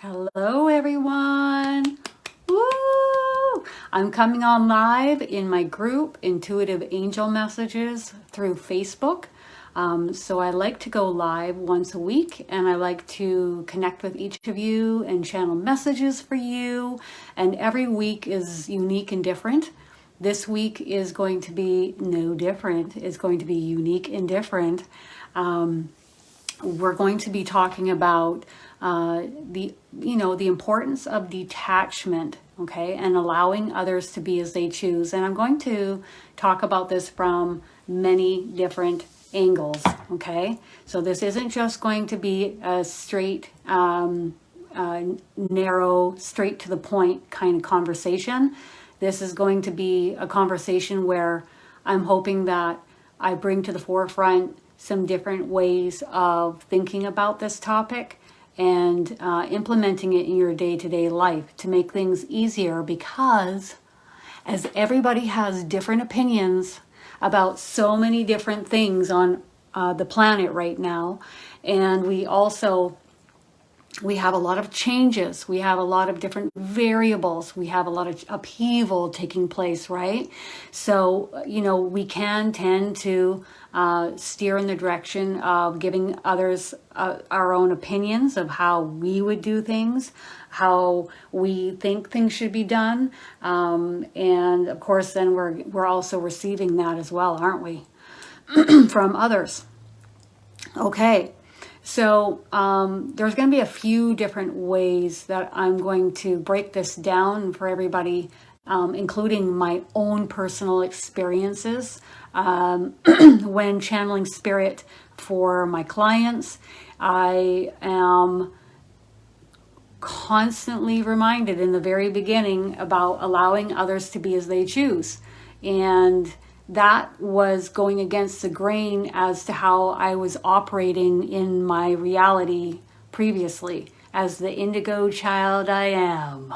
Hello, everyone. Woo! I'm coming on live in my group, Intuitive Angel Messages, through Facebook. So I like to go live once a week, and I like to connect with each of you and channel messages for you. And every week is unique and different. This week is going to be no different. It's going to be unique and different. We're going to be talking about the importance of detachment, okay, and allowing others to be as they choose. And I'm going to talk about this from many different angles, okay. So this isn't just going to be a straight, narrow, straight to the point kind of conversation. This is going to be a conversation where I'm hoping that I bring to the forefront some different ways of thinking about this topic and implementing it in your day-to-day life to make things easier, because as everybody has different opinions about so many different things on the planet right now, and we have a lot of changes. We have a lot of different variables. We have a lot of upheaval taking place, right? So, we can tend to steer in the direction of giving others our own opinions of how we would do things, how we think things should be done. And of course, then we're also receiving that as well, aren't we? From others. Okay. So there's going to be a few different ways that I'm going to break this down for everybody, including my own personal experiences when channeling spirit for my clients. I am constantly reminded in the very beginning about allowing others to be as they choose. And that was going against the grain as to how I was operating in my reality previously. As the indigo child I am,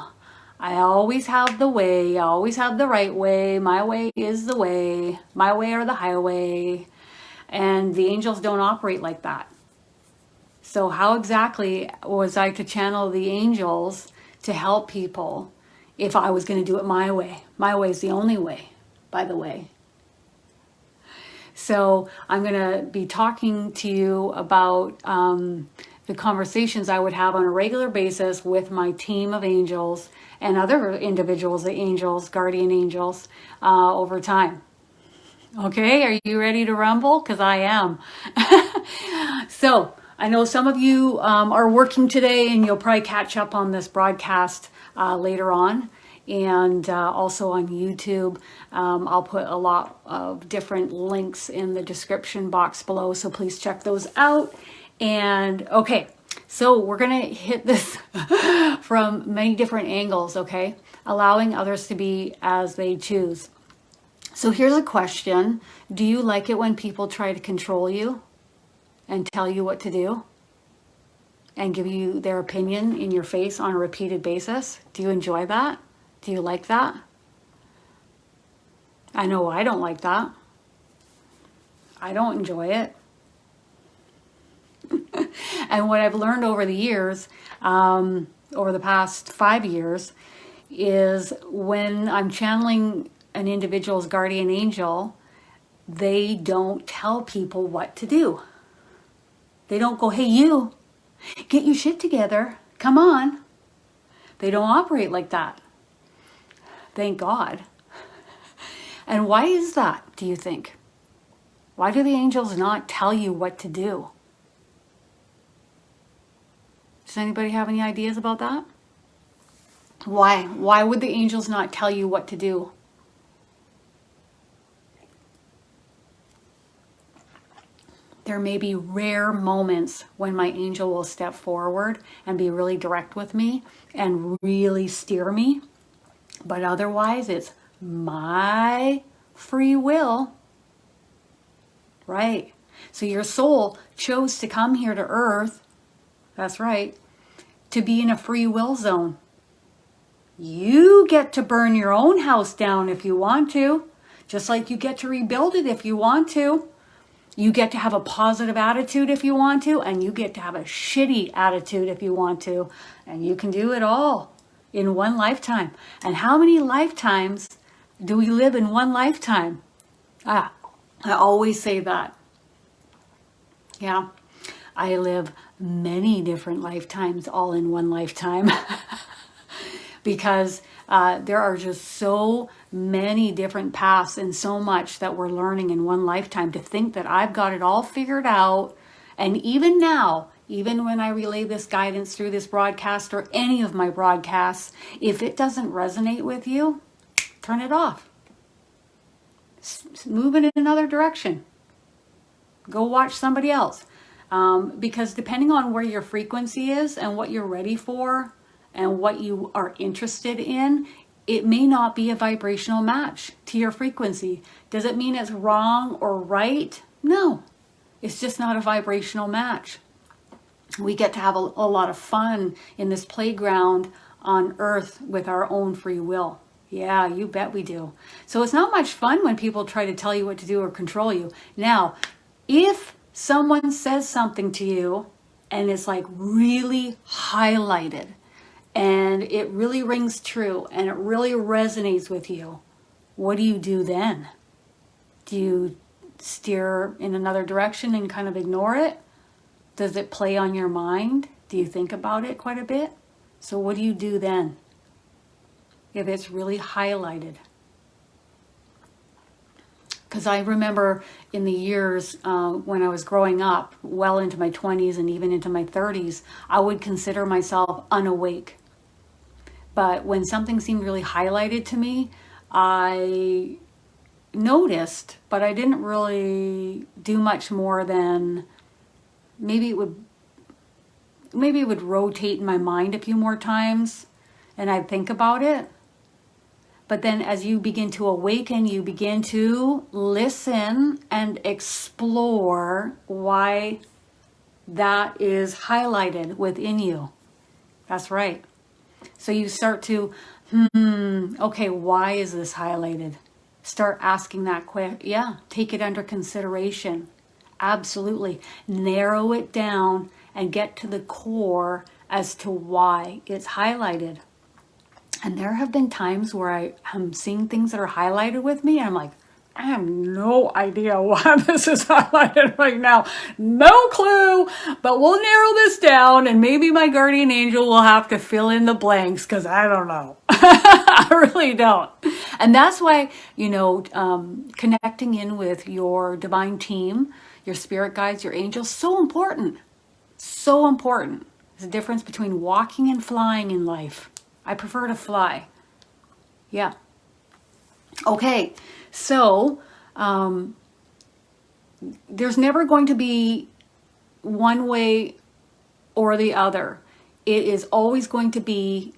I always have the way, I always have the right way, my way is the way, my way or the highway. And the angels don't operate like that. So how exactly was I to channel the angels to help people if I was going to do it my way? My way is the only way, by the way. So I'm going to be talking to you about the conversations I would have on a regular basis with my team of angels and other individuals, the angels, guardian angels, over time. Okay, are you ready to rumble? Because I am. So I know some of you are working today, and you'll probably catch up on this broadcast later on. And also on YouTube. I'll put a lot of different links in the description box below, so please check those out. And okay, so we're gonna hit this from many different angles, okay? Allowing others to be as they choose. So here's a question. Do you like it when people try to control you and tell you what to do and give you their opinion in your face on a repeated basis? Do you enjoy that? Do you like that? I know I don't like that. I don't enjoy it. And what I've learned over the years, over the past 5 years, is when I'm channeling an individual's guardian angel, they don't tell people what to do. They don't go, hey, you, get your shit together. Come on. They don't operate like that. Thank God. And why is that, do you think? Why do the angels not tell you what to do? Does anybody have any ideas about that? Why? Why would the angels not tell you what to do? There may be rare moments when my angel will step forward and be really direct with me and really steer me. But otherwise, it's my free will. Right. So your soul chose to come here to Earth. That's right. To be in a free will zone. You get to burn your own house down if you want to. Just like you get to rebuild it if you want to. You get to have a positive attitude if you want to, and you get to have a shitty attitude if you want to. And you can do it all in one lifetime. And how many lifetimes do we live in one lifetime? I always say that. Yeah, I live many different lifetimes all in one lifetime. Because there are just so many different paths and so much that we're learning in one lifetime. To think that I've got it all figured out, and even now, even when I relay this guidance through this broadcast or any of my broadcasts, if it doesn't resonate with you, turn it off. Move in another direction. Go watch somebody else. Because depending on where your frequency is and what you're ready for and what you are interested in, it may not be a vibrational match to your frequency. Does it mean it's wrong or right? No, it's just not a vibrational match. We get to have a lot of fun in this playground on Earth with our own free will. Yeah, you bet we do. So it's not much fun when people try to tell you what to do or control you. Now, if someone says something to you and it's like really highlighted and it really rings true and it really resonates with you, what do you do then? Do you steer in another direction and kind of ignore it? Does it play on your mind? Do you think about it quite a bit? So what do you do then if it's really highlighted? Because I remember in the years when I was growing up, well into my 20s and even into my 30s, I would consider myself unawake. But when something seemed really highlighted to me, I noticed, but I didn't really do much more than maybe it would rotate in my mind a few more times and I'd think about it. But then as you begin to awaken, you begin to listen and explore why that is highlighted within you. That's right. So you start to, okay, why is this highlighted? Start asking that question. Yeah, take it under consideration. Absolutely. Narrow it down and get to the core as to why it's highlighted. And there have been times where I am seeing things that are highlighted with me and I'm like, I have no idea why this is highlighted right now. No clue, but we'll narrow this down and maybe my guardian angel will have to fill in the blanks because I don't know. I really don't. And that's why, connecting in with your divine team, your spirit guides, your angels, so important. So important. There's a difference between walking and flying in life. I prefer to fly. Yeah. Okay. So, there's never going to be one way or the other. It is always going to be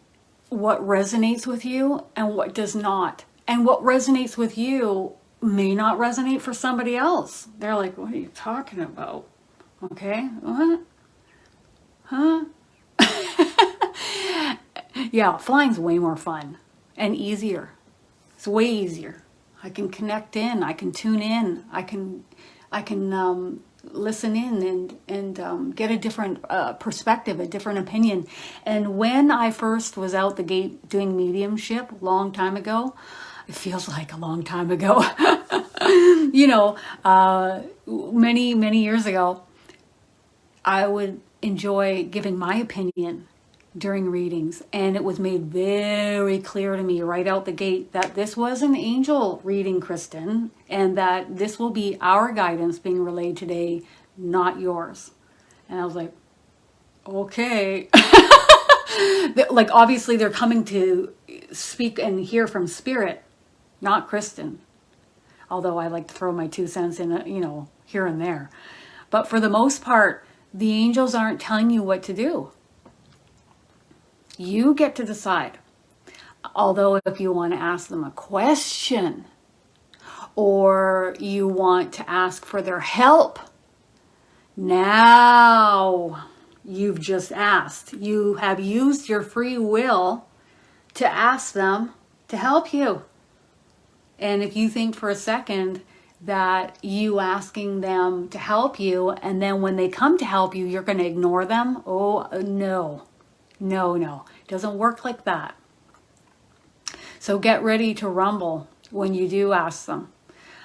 what resonates with you and what does not. And what resonates with you may not resonate for somebody else. They're like, what are you talking about? Okay. What? Huh? Yeah, flying's way more fun and easier. It's way easier. I can connect in, I can tune in, I can listen in and get a different perspective, a different opinion. And when I first was out the gate doing mediumship a long time ago, it feels like a long time ago, many, many years ago, I would enjoy giving my opinion during readings, and it was made very clear to me right out the gate that this was an angel reading, Kristin, and that this will be our guidance being relayed today, not yours. And I was like, okay. Like, obviously they're coming to speak and hear from spirit, not Kristin. Although I like to throw my 2 cents in, here and there. But for the most part, the angels aren't telling you what to do. You get to decide. Although if you want to ask them a question or you want to ask for their help, now you've just asked. You have used your free will to ask them to help you. And if you think for a second that you asking them to help you, and then when they come to help you, you're going to ignore them. Oh, no. No. It doesn't work like that. So get ready to rumble when you do ask them.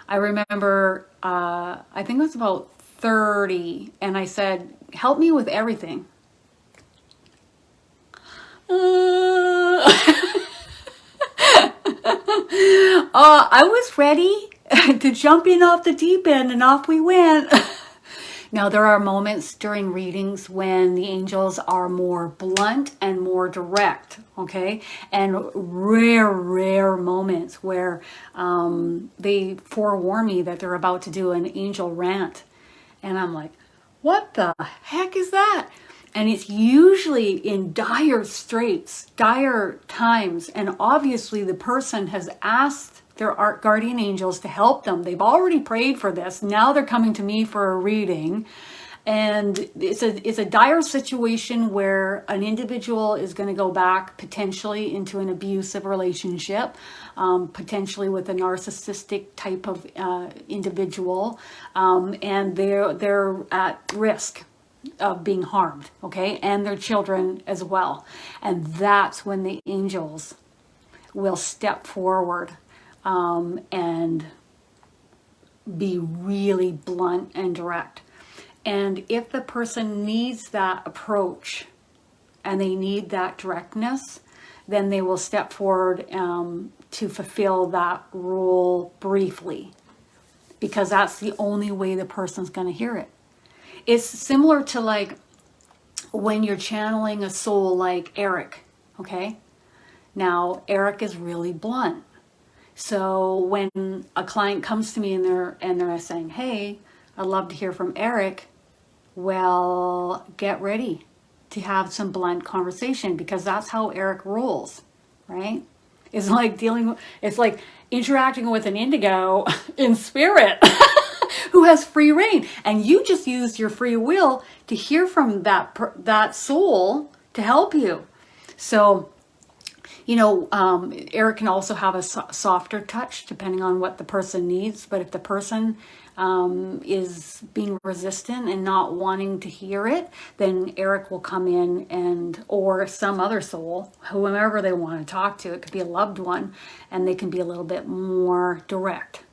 I remember, I think it was about 30, and I said, help me with everything. I was ready to jump in off the deep end, and off we went. Now, there are moments during readings when the angels are more blunt and more direct, okay? And rare moments where they forewarn me that they're about to do an angel rant. And I'm like, what the heck is that? And it's usually in dire straits, dire times. And obviously the person has asked their guardian angels to help them. They've already prayed for this. Now they're coming to me for a reading. And it's a dire situation where an individual is going to go back potentially into an abusive relationship, potentially with a narcissistic type of individual, and they're at risk of being harmed, okay, and their children as well. And that's when the angels will step forward and be really blunt and direct. And if the person needs that approach and they need that directness, then they will step forward to fulfill that role briefly, because that's the only way the person's going to hear it. It's similar to like when you're channeling a soul like Eric, okay? Now, Eric is really blunt. So when a client comes to me and they're saying, hey, I'd love to hear from Eric, well, get ready to have some blunt conversation, because that's how Eric rolls, right? It's like interacting with an indigo in spirit who has free reign, and you just use your free will to hear from that soul to help you. So, Eric can also have a softer touch depending on what the person needs. But if the person is being resistant and not wanting to hear it, then Eric will come in or some other soul, whomever they want to talk to. It could be a loved one, and they can be a little bit more direct,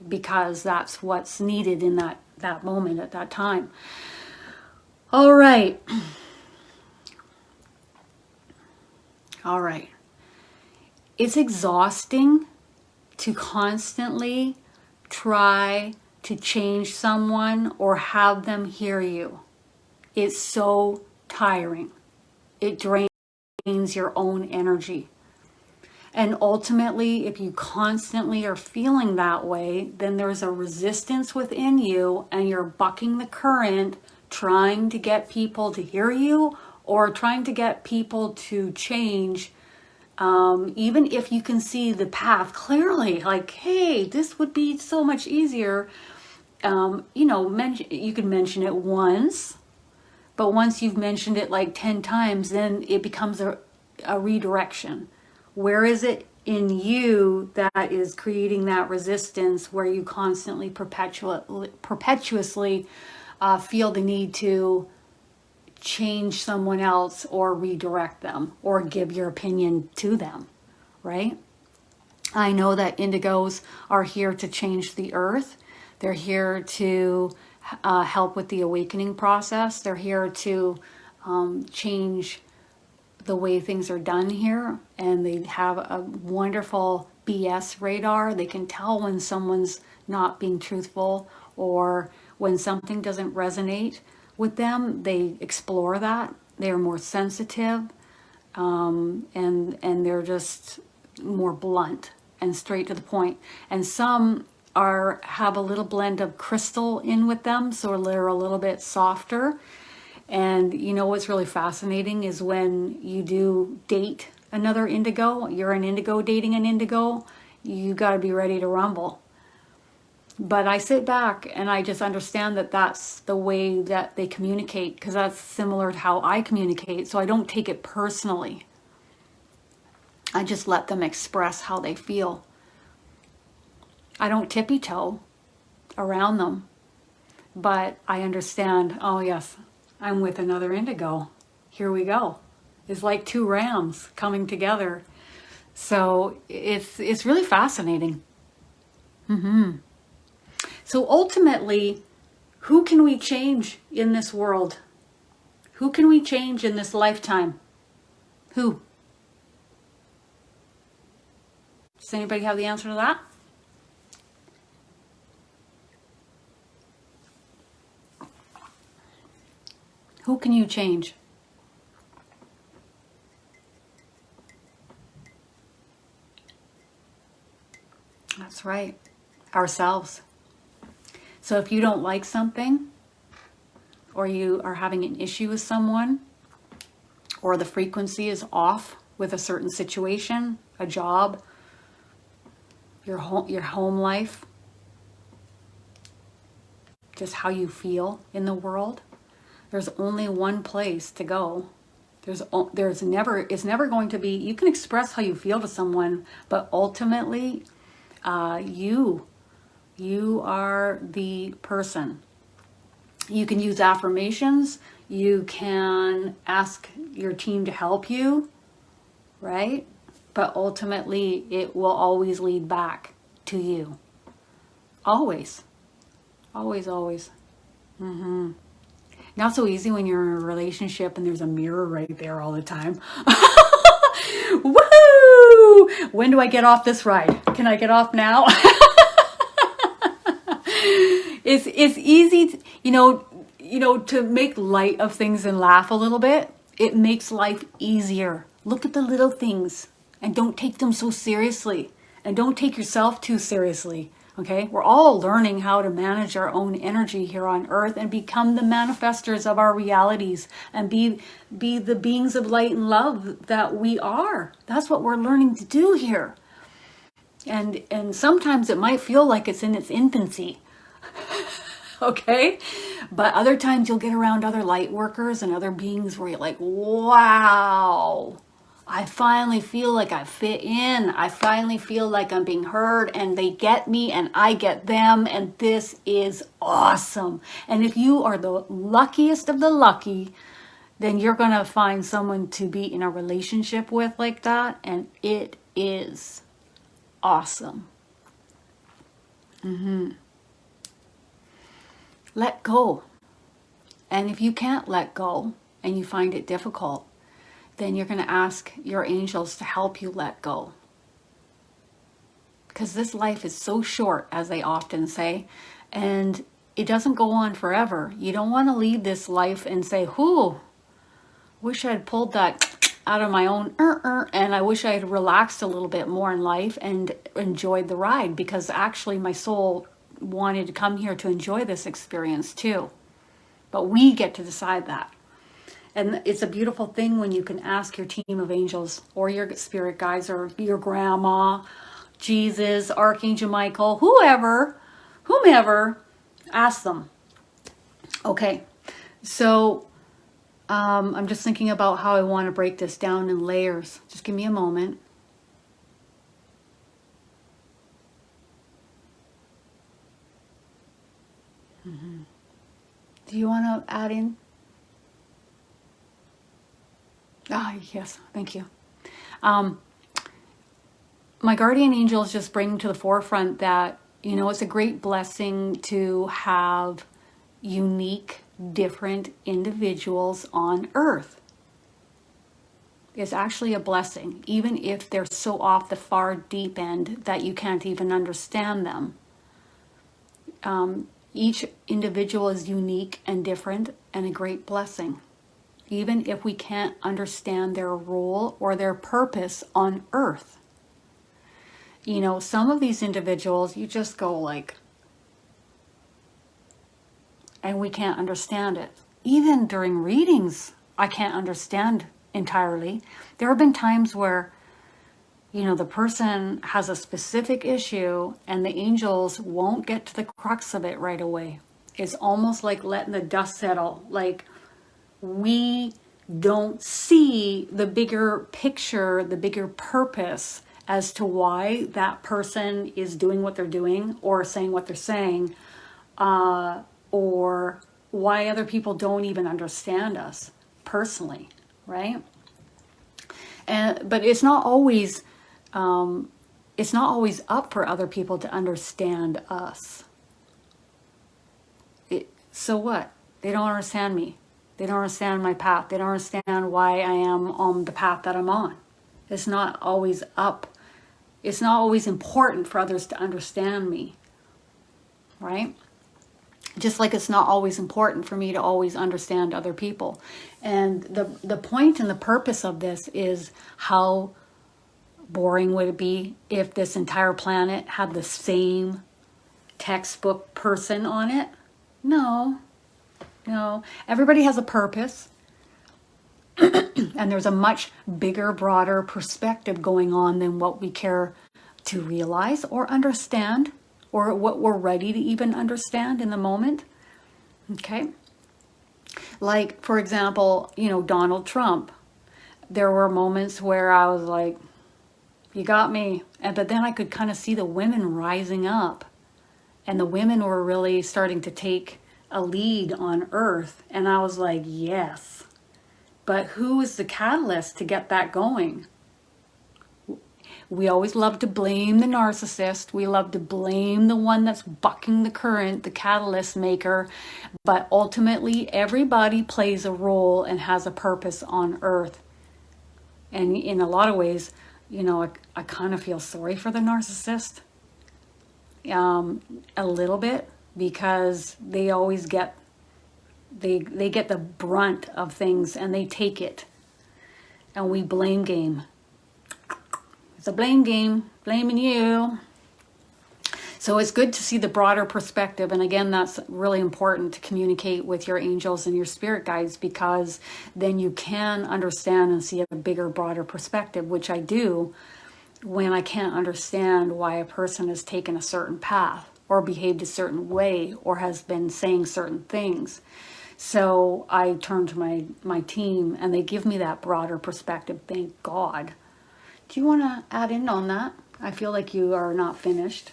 because that's what's needed in that moment at that time. All right. It's exhausting to constantly try to change someone or have them hear you. It's so tiring. It drains your own energy. And ultimately, if you constantly are feeling that way, then there's a resistance within you, and you're bucking the current, trying to get people to hear you or trying to get people to change. Even if you can see the path clearly, like, hey, this would be so much easier. You can mention it once, but once you've mentioned it like 10 times, then it becomes a redirection. Where is it in you that is creating that resistance, where you constantly perpetuously feel the need to change someone else or redirect them or give your opinion to them, right? I know that indigos are here to change the earth. They're here to help with the awakening process. They're here to change the way things are done here. And they have a wonderful BS radar. They can tell when someone's not being truthful or when something doesn't resonate with them. They explore that. They're more sensitive, and they're just more blunt and straight to the point. And some have a little blend of crystal in with them, so they're a little bit softer. And what's really fascinating is when you do date another indigo, you're an indigo dating an indigo, you got to be ready to rumble. But I sit back and I just understand that that's the way that they communicate, because that's similar to how I communicate. So I don't take it personally. I just let them express how they feel. I don't tippy toe. around them. But I understand, oh yes, I'm with another indigo. Here we go. It's like two rams coming together. So it's really fascinating. So ultimately, who can we change in this world? Who can we change in this lifetime? Who? Does anybody have the answer to that? Who can you change? That's right. Ourselves. So if you don't like something, or you are having an issue with someone, or the frequency is off with a certain situation, a job, your home life, just how you feel in the world, there's only one place to go. It's never going to be, you can express how you feel to someone, but ultimately, you are the person. You can use affirmations. You can ask your team to help you, right? But ultimately, it will always lead back to you. Always. Always, always. Not so easy when you're in a relationship and there's a mirror right there all the time. Woo! When do I get off this ride? Can I get off now? It's easy, to make light of things and laugh a little bit. It makes life easier. Look at the little things and don't take them so seriously. And don't take yourself too seriously. Okay? We're all learning how to manage our own energy here on earth and become the manifestors of our realities and be the beings of light and love that we are. That's what we're learning to do here. And sometimes it might feel like it's in its infancy. Okay? But other times you'll get around other light workers and other beings where you're like, wow, I finally feel like I fit in. I finally feel like I'm being heard and they get me and I get them. And this is awesome. And if you are the luckiest of the lucky, then you're going to find someone to be in a relationship with like that. And it is awesome. Let go. And if you can't let go and you find it difficult, then you're going to ask your angels to help you let go. Because this life is so short, as they often say, and it doesn't go on forever. You don't want to leave this life and say, whoo, wish I had pulled that out of my own, and I wish I had relaxed a little bit more in life and enjoyed the ride, because actually my soul wanted to come here to enjoy this experience too. But we get to decide that. And it's a beautiful thing when you can ask your team of angels or your spirit guides or your grandma, Jesus, Archangel Michael, whomever, ask them. Okay, so I'm just thinking about how I want to break this down in layers. Just give me a moment. Do you want to add in? Yes, thank you. My guardian angels just bring to the forefront that, it's a great blessing to have unique, different individuals on Earth. It's actually a blessing, even if they're so off the far deep end that you can't even understand them. Each individual is unique and different and a great blessing, even if we can't understand their role or their purpose on Earth. Some of these individuals, you just go like, and we can't understand it. Even during readings, I can't understand entirely. There have been times where, the person has a specific issue and the angels won't get to the crux of it right away. It's almost like letting the dust settle. Like, we don't see the bigger picture, the bigger purpose as to why that person is doing what they're doing or saying what they're saying or why other people don't even understand us personally, right? But it's not always up for other people to understand us. So what? They don't understand me. They don't understand my path. They don't understand why I am on the path that I'm on. It's not always important for others to understand me, right? Just like it's not always important for me to always understand other people. And the point and the purpose of this is, how boring would it be if this entire planet had the same textbook person on it? No. Everybody has a purpose. And there's a much bigger, broader perspective going on than what we care to realize or understand, or what we're ready to even understand in the moment. Okay? Like, for example, Donald Trump. There were moments where I was like, you got me. But then I could kind of see the women rising up. And the women were really starting to take a lead on Earth. And I was like, yes. But who is the catalyst to get that going? We always love to blame the narcissist. We love to blame the one that's bucking the current, the catalyst maker. But ultimately, everybody plays a role and has a purpose on Earth. And in a lot of ways, I kind of feel sorry for the narcissist. A little bit, because they always get they get the brunt of things, and they take it, and we blame game. It's a blame game, blaming you. So it's good to see the broader perspective, and again, that's really important to communicate with your angels and your spirit guides, because then you can understand and see a bigger, broader perspective, which I do when I can't understand why a person has taken a certain path or behaved a certain way or has been saying certain things. So I turn to my team, and they give me that broader perspective, thank God. Do you want to add in on that? I feel like you are not finished.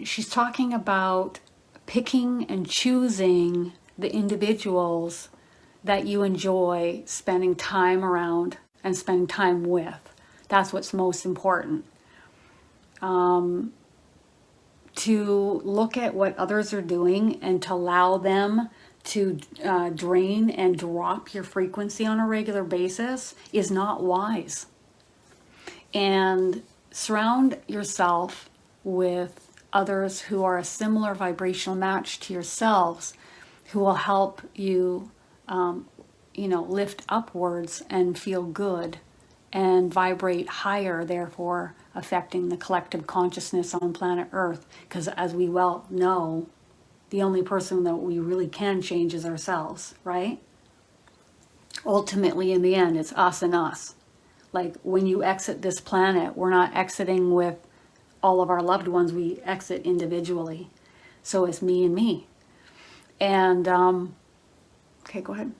She's talking about picking and choosing the individuals that you enjoy spending time around and spending time with. That's what's most important. To look at what others are doing and to allow them to drain and drop your frequency on a regular basis is not wise. And surround yourself with others who are a similar vibrational match to yourselves, who will help you, lift upwards and feel good and vibrate higher, therefore affecting the collective consciousness on planet Earth. Because as we well know, the only person that we really can change is ourselves, right? Ultimately, in the end, it's us and us. Like, when you exit this planet, we're not exiting with all of our loved ones, we exit individually. So it's me and me. And, okay, go ahead.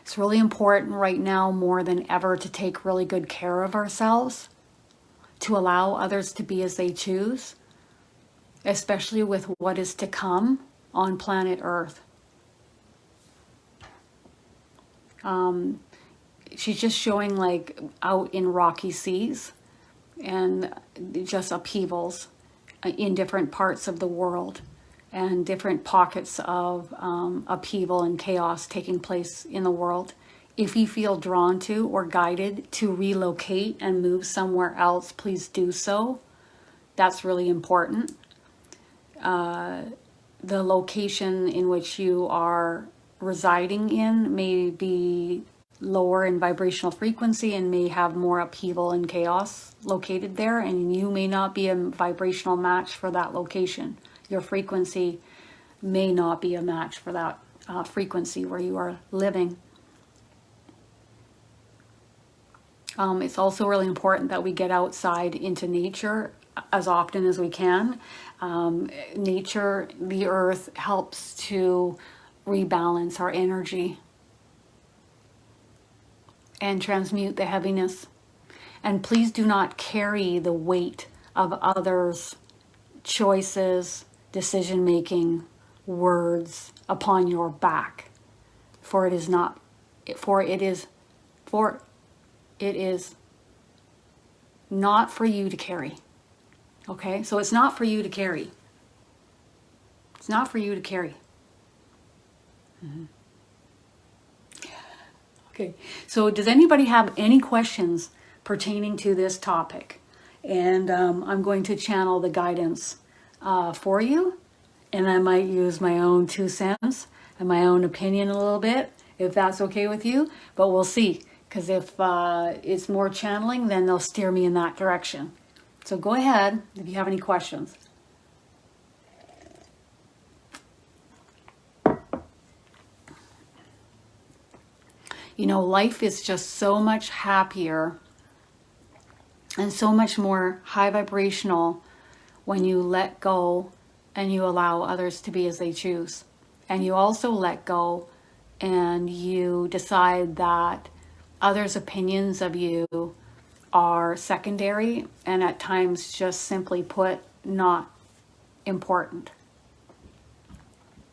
It's really important right now, more than ever, to take really good care of ourselves, to allow others to be as they choose, especially with what is to come on planet Earth. She's just showing, like, out in rocky seas and just upheavals in different parts of the world, and different pockets of upheaval and chaos taking place in the world. If you feel drawn to or guided to relocate and move somewhere else, please do so. That's really important. The location in which you are residing in may be lower in vibrational frequency and may have more upheaval and chaos located there, and you may not be a vibrational match for that location. Your frequency may not be a match for that frequency where you are living. It's also really important that we get outside into nature as often as we can. Nature, the earth, helps to rebalance our energy. and transmute the heaviness. And please do not carry the weight of others' choices, decision-making, words upon your back. For it is not for it is not for you to carry. Okay? So it's not for you to carry. It's not for you to carry. Okay. So does anybody have any questions pertaining to this topic? And I'm going to channel the guidance for you. And I might use my own 2 cents and my own opinion a little bit, if that's okay with you. But we'll see. Because if it's more channeling, then they'll steer me in that direction. So go ahead if you have any questions. You know, life is just so much happier and so much more high vibrational when you let go and you allow others to be as they choose. And you also let go and you decide that others' opinions of you are secondary and at times, just simply put, not important.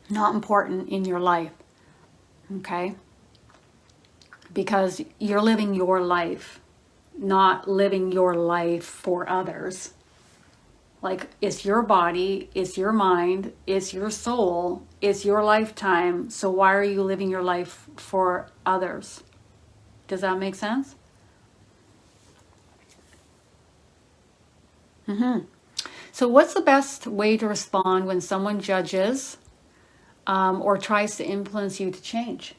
Not important in your life. Okay? Because you're living your life, not living your life for others. Like, it's your body, it's your mind, it's your soul, it's your lifetime. So why are you living your life for others? Does that make sense? So what's the best way to respond when someone judges or tries to influence you to change?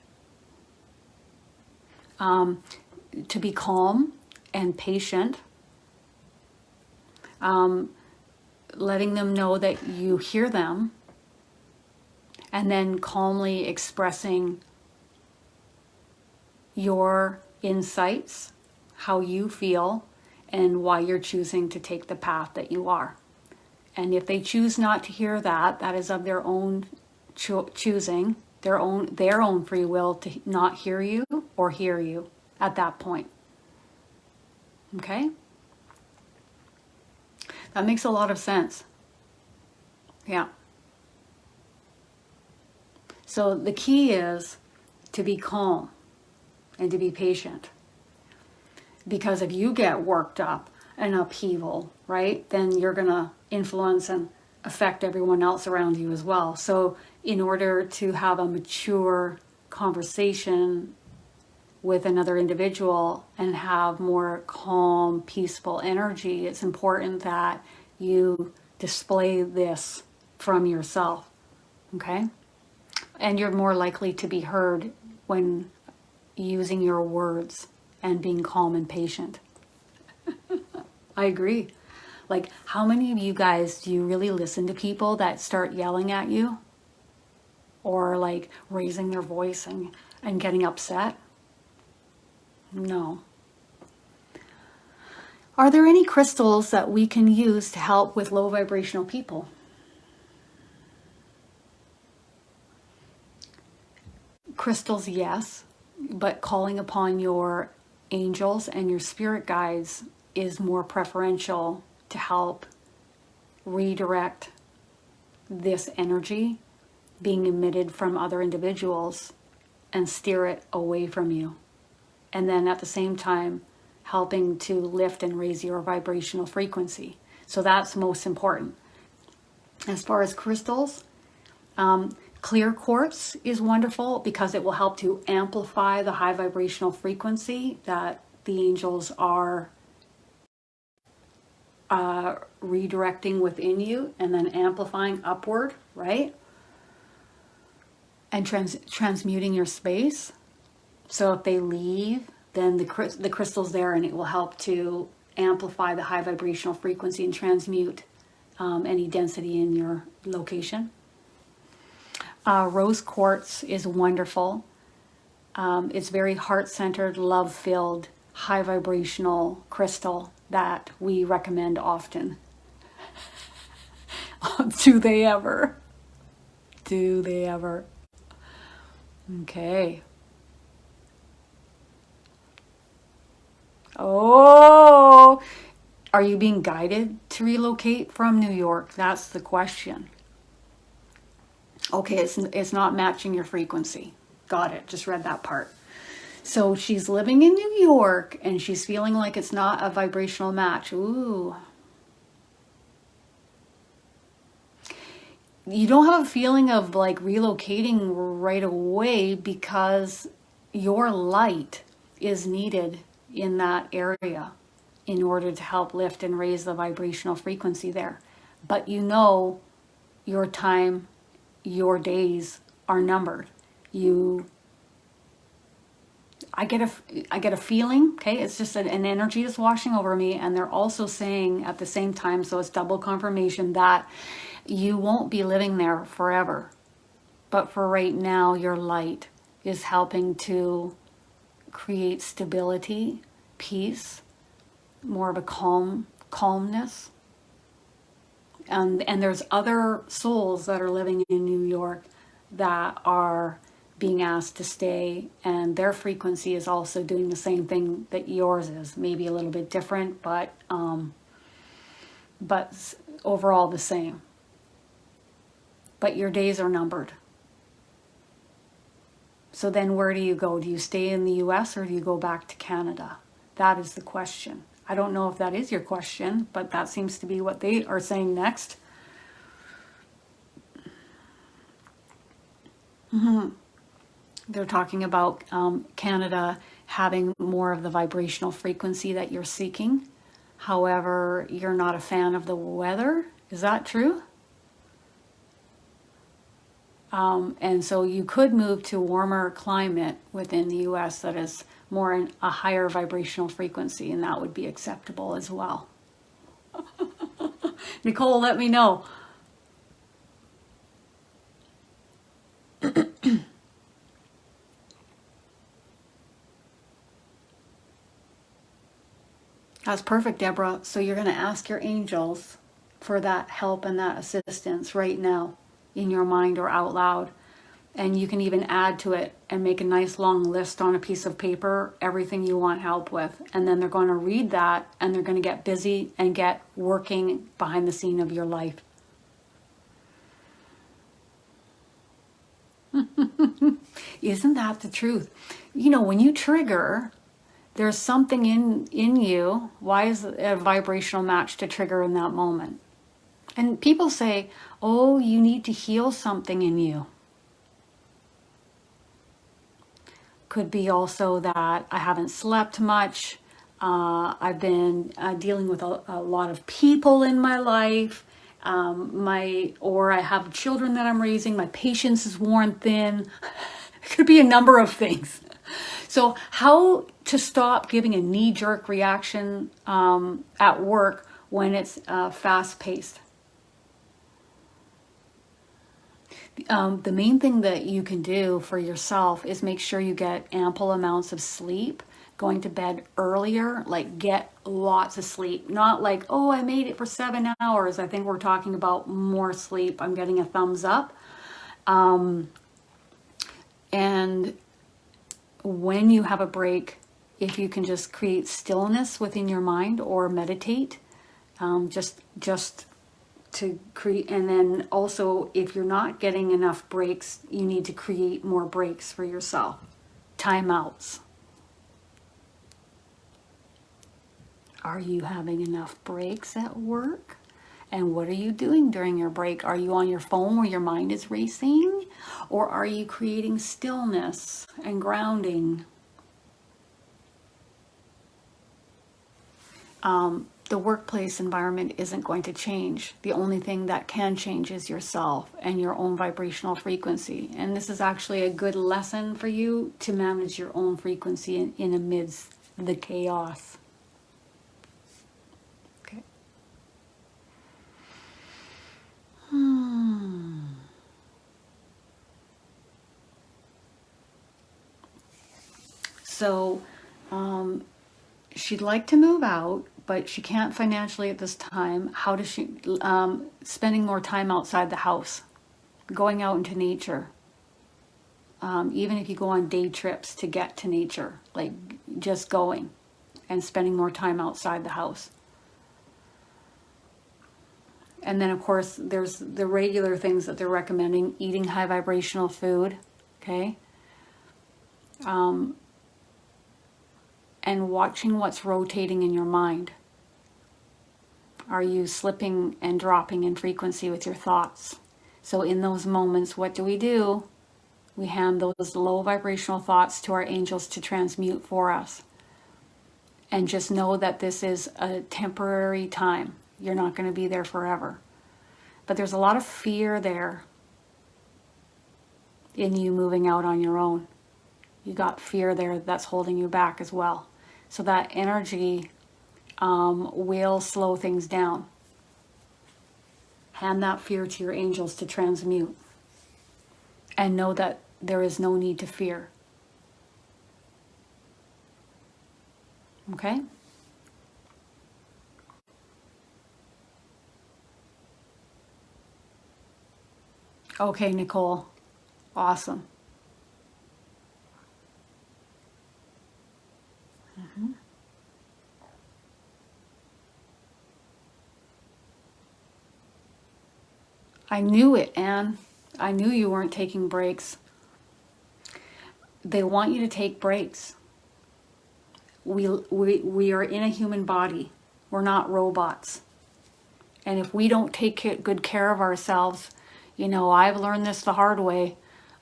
To be calm and patient, letting them know that you hear them, and then calmly expressing your insights, how you feel, and why you're choosing to take the path that you are. And if they choose not to hear that, that is of their own choosing, their own free will to not hear you or hear you at that point. Okay? That makes a lot of sense. Yeah. So the key is to be calm and to be patient. Because if you get worked up and upheaval, right, then you're going to influence and affect everyone else around you as well. So in order to have a mature conversation with another individual and have more calm, peaceful energy, it's important that you display this from yourself, okay? And you're more likely to be heard when using your words and being calm and patient. I agree. Like, how many of you guys do you really listen to people that start yelling at you? Or like raising their voice and getting upset? No. Are there any crystals that we can use to help with low vibrational people? Crystals, yes, but calling upon your angels and your spirit guides is more preferential to help redirect this energy being emitted from other individuals and steer it away from you. And then at the same time, helping to lift and raise your vibrational frequency. So that's most important. As far as crystals, clear quartz is wonderful because it will help to amplify the high vibrational frequency that the angels are redirecting within you and then amplifying upward, right? And transmuting your space. So if they leave, then the crystal's there and it will help to amplify the high vibrational frequency and transmute any density in your location. Rose quartz is wonderful. It's very heart-centered, love-filled, high vibrational crystal that we recommend often. Do they ever? Do they ever? Okay. Oh, are you being guided to relocate from New York? That's the question. Okay, it's not matching your frequency. Got it. Just read that part. So she's living in New York and she's feeling like it's not a vibrational match. Ooh. You don't have a feeling of like relocating right away because your light is needed in that area in order to help lift and raise the vibrational frequency there. But you know your time, your days are numbered. I get a feeling, okay? It's just an energy is washing over me, and they're also saying at the same time, so it's double confirmation that you won't be living there forever. But for right now, your light is helping to create stability, peace, more of a calmness. And there's other souls that are living in New York that are being asked to stay, and their frequency is also doing the same thing that yours is, maybe a little bit different, but overall the same. But your days are numbered. So then where do you go? Do you stay in the US or do you go back to Canada? That is the question. I don't know if that is your question, but that seems to be what they are saying next. They're talking about Canada having more of the vibrational frequency that you're seeking. However, you're not a fan of the weather. Is that true? And so you could move to a warmer climate within the US that is more in a higher vibrational frequency, and that would be acceptable as well. Nicole, let me know. That's perfect, Deborah. So you're going to ask your angels for that help and that assistance right now in your mind or out loud. And you can even add to it and make a nice long list on a piece of paper, everything you want help with. And then they're going to read that and they're going to get busy and get working behind the scene of your life. Isn't that the truth? You know, when you trigger, there's something in you. Why is a vibrational match to trigger in that moment? And people say, oh, you need to heal something in you. Could be also that I haven't slept much. I've been dealing with a lot of people in my life. Or I have children that I'm raising. My patience is worn thin. It could be a number of things. So how to stop giving a knee-jerk reaction at work when it's fast-paced? The main thing that you can do for yourself is make sure you get ample amounts of sleep, going to bed earlier, like get lots of sleep. Not like, oh, I made it for 7 hours. I think we're talking about more sleep. I'm getting a thumbs up. And when you have a break, if you can just create stillness within your mind or meditate, just to create. And then also, if you're not getting enough breaks, you need to create more breaks for yourself. Timeouts. Are you having enough breaks at work? And what are you doing during your break? Are you on your phone where your mind is racing? Or are you creating stillness and grounding? The workplace environment isn't going to change. The only thing that can change is yourself and your own vibrational frequency. And this is actually a good lesson for you to manage your own frequency in amidst the chaos. Okay. So, she'd like to move out, but she can't financially at this time. How does she, spending more time outside the house, going out into nature. Even if you go on day trips to get to nature, like just going. and spending more time outside the house. And then, of course, there's the regular things that they're recommending: eating high vibrational food, okay? And watching what's rotating in your mind. Are you slipping and dropping in frequency with your thoughts? So in those moments, what do? We hand those low vibrational thoughts to our angels to transmute for us. And just know that this is a temporary time. You're not going to be there forever. But there's a lot of fear there in you moving out on your own. You got fear there that's holding you back as well. So that energy will slow things down. Hand that fear to your angels to transmute. And know that there is no need to fear. Okay? Okay, Nicole. Awesome. I knew it, Anne. I knew you weren't taking breaks. They want you to take breaks. We are in a human body. We're not robots. And if we don't take good care of ourselves, you know, I've learned this the hard way.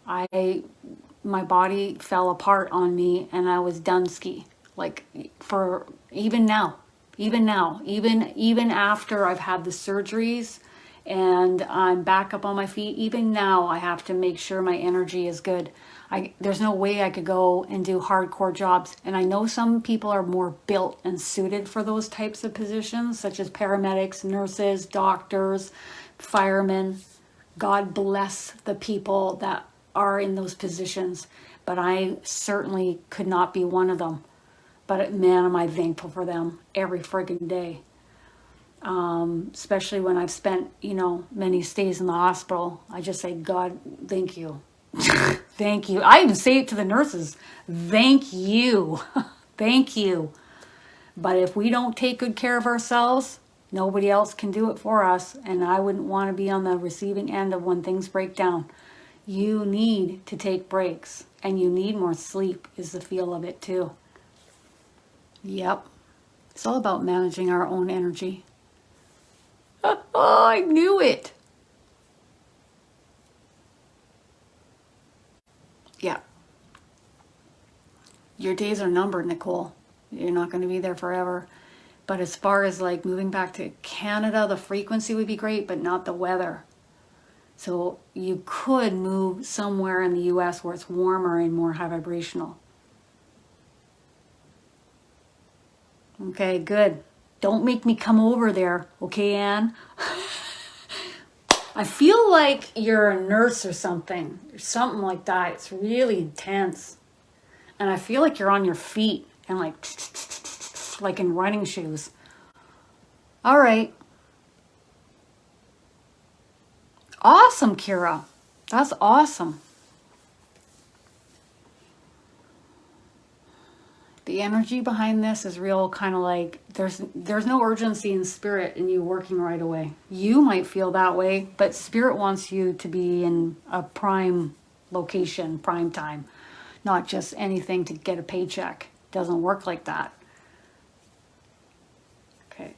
My body fell apart on me and I was done-ski. Like for even after I've had the surgeries and I'm back up on my feet, even now I have to make sure my energy is good. There's no way I could go and do hardcore jobs. And I know some people are more built and suited for those types of positions, such as paramedics, nurses, doctors, firemen. God bless the people that are in those positions. But I certainly could not be one of them. But man, am I thankful for them every friggin' day. Especially when I've spent, you know, many stays in the hospital. I just say, God, thank you. Thank you. I even say it to the nurses. Thank you. Thank you. But if we don't take good care of ourselves, nobody else can do it for us. And I wouldn't want to be on the receiving end of when things break down. You need to take breaks. And you need more sleep is the feel of it too. Yep. It's all about managing our own energy. Oh, I knew it. Yeah. Your days are numbered, Nicole. You're not going to be there forever. But as far as like moving back to Canada, the frequency would be great, but not the weather. So you could move somewhere in the US where it's warmer and more high vibrational. Okay, good. Don't make me come over there, okay, Anne? I feel like you're a nurse or something like that. It's really intense. And I feel like you're on your feet and like in running shoes. All right. Awesome, Kira. That's awesome. The energy behind this is real, kind of like there's no urgency in spirit in you working right away. You might feel that way, but spirit wants you to be in a prime location, prime time, not just anything to get a paycheck. Doesn't work like that. Okay.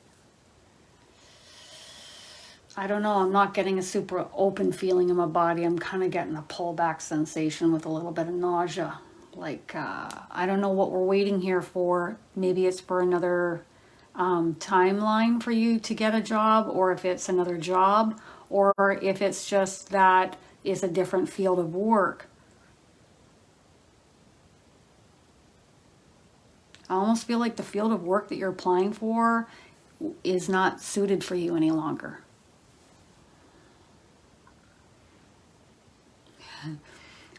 I don't know. I'm not getting a super open feeling in my body. I'm kind of getting a pullback sensation with a little bit of nausea. Like, I don't know what we're waiting here for. Maybe it's for another timeline for you to get a job, or if it's another job, or if it's just that it's a different field of work. I almost feel like the field of work that you're applying for is not suited for you any longer.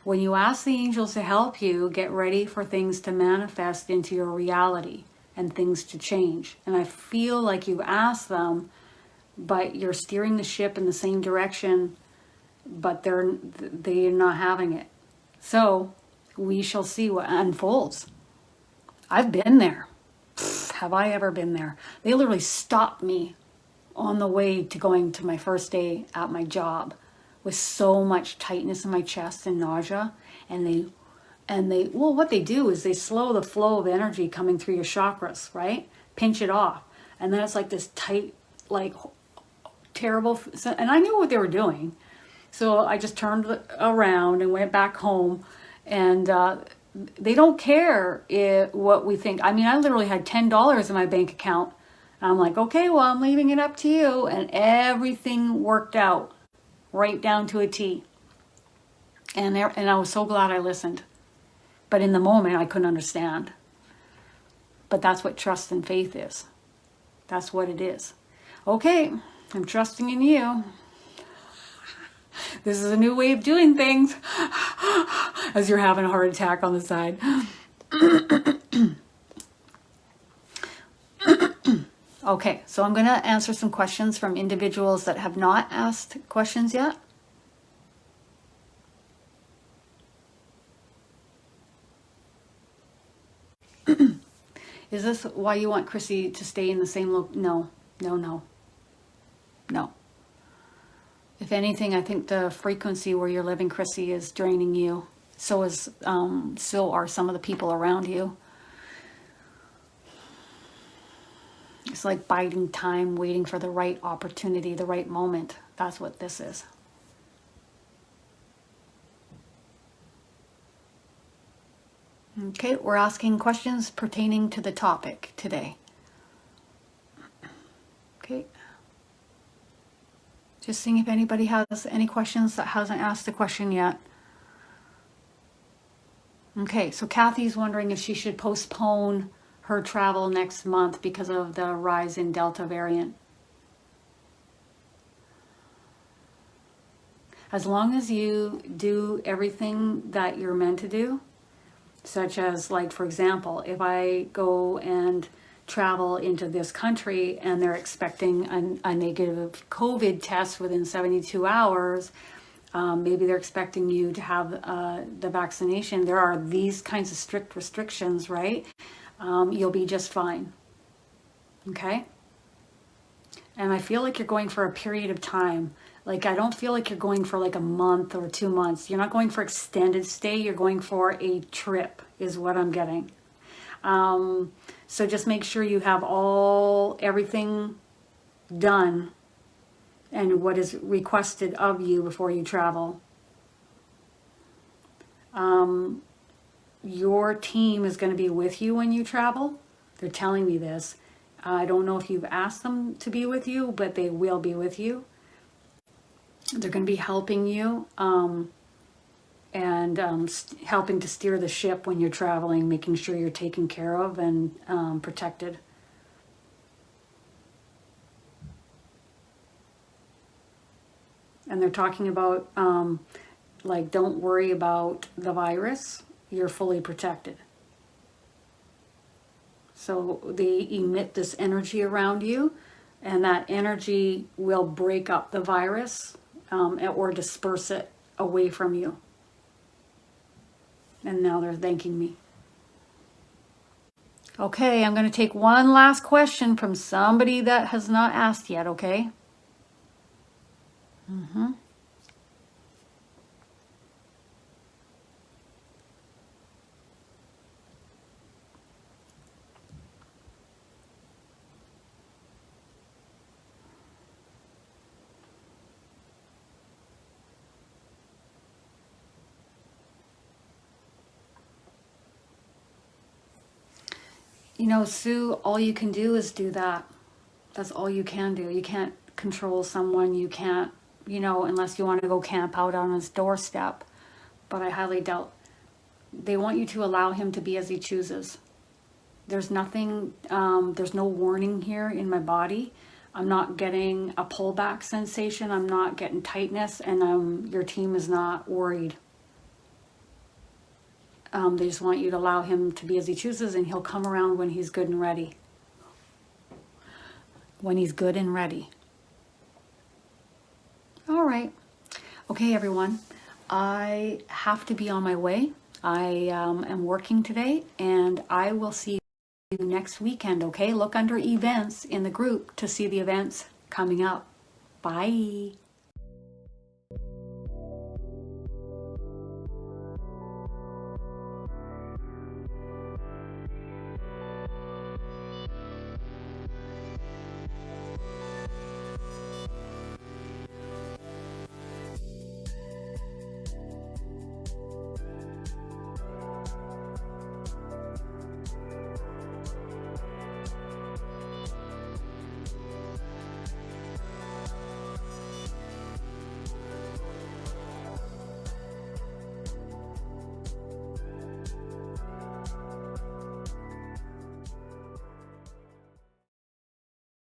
When you ask the angels to help you, get ready for things to manifest into your reality and things to change. And I feel like you've asked them, but you're steering the ship in the same direction, but they're not having it. So we shall see what unfolds. I've been there. have I ever been there. They literally stopped me on the way to going to my first day at my job with so much tightness in my chest and nausea. And they, well, what they do is they slow the flow of energy coming through your chakras, right? Pinch it off. And then it's like this tight, like terrible, and I knew what they were doing. So I just turned around and went back home, and they don't care what we think. I mean, I literally had $10 in my bank account. And I'm like, okay, well, I'm leaving it up to you. And everything worked out right down to a T. And I was so glad I listened. But in the moment, I couldn't understand. But that's what trust and faith is. That's what it is. Okay, I'm trusting in you. This is a new way of doing things. As you're having a heart attack on the side. Okay, so I'm going to answer some questions from individuals that have not asked questions yet. Is this why you want Chrissy to stay in the same No. If anything, I think the frequency where you're living, Chrissy, is draining you. So are some of the people around you. It's like biding time, waiting for the right opportunity, the right moment. That's what this is. Okay, we're asking questions pertaining to the topic today. Okay. Just seeing if anybody has any questions that hasn't asked a question yet. Okay, so Kathy's wondering if she should postpone her travel next month because of the rise in Delta variant. As long as you do everything that you're meant to do, such as, like, for example, if I go and travel into this country and they're expecting a negative COVID test within 72 hours, maybe they're expecting you to have the vaccination. There are these kinds of strict restrictions, right? You'll be just fine. Okay? And I feel like you're going for a period of time. Like, I don't feel like you're going for like a month or 2 months. You're not going for extended stay. You're going for a trip is what I'm getting. So just make sure you have everything done and what is requested of you before you travel. Your team is going to be with you when you travel. They're telling me this. I don't know if you've asked them to be with you, but they will be with you. They're going to be helping you and helping to steer the ship when you're traveling, making sure you're taken care of and protected. And they're talking about, like, don't worry about the virus. You're fully protected. So they emit this energy around you, and that energy will break up the virus or disperse it away from you. And now they're thanking me. Okay, I'm going to take one last question from somebody that has not asked yet, okay? You know, Sue, all you can do is do that. That's all you can do. You can't control someone. You can't, you know, unless you want to go camp out on his doorstep. But I highly doubt. They want you to allow him to be as he chooses. There's nothing, there's no warning here in my body. I'm not getting a pullback sensation. I'm not getting tightness, and your team is not worried. They just want you to allow him to be as he chooses, and he'll come around when he's good and ready. When he's good and ready. All right. Okay, everyone. I have to be on my way. I am working today, and I will see you. you next weekend, okay? Look under events in the group to see the events coming up. Bye.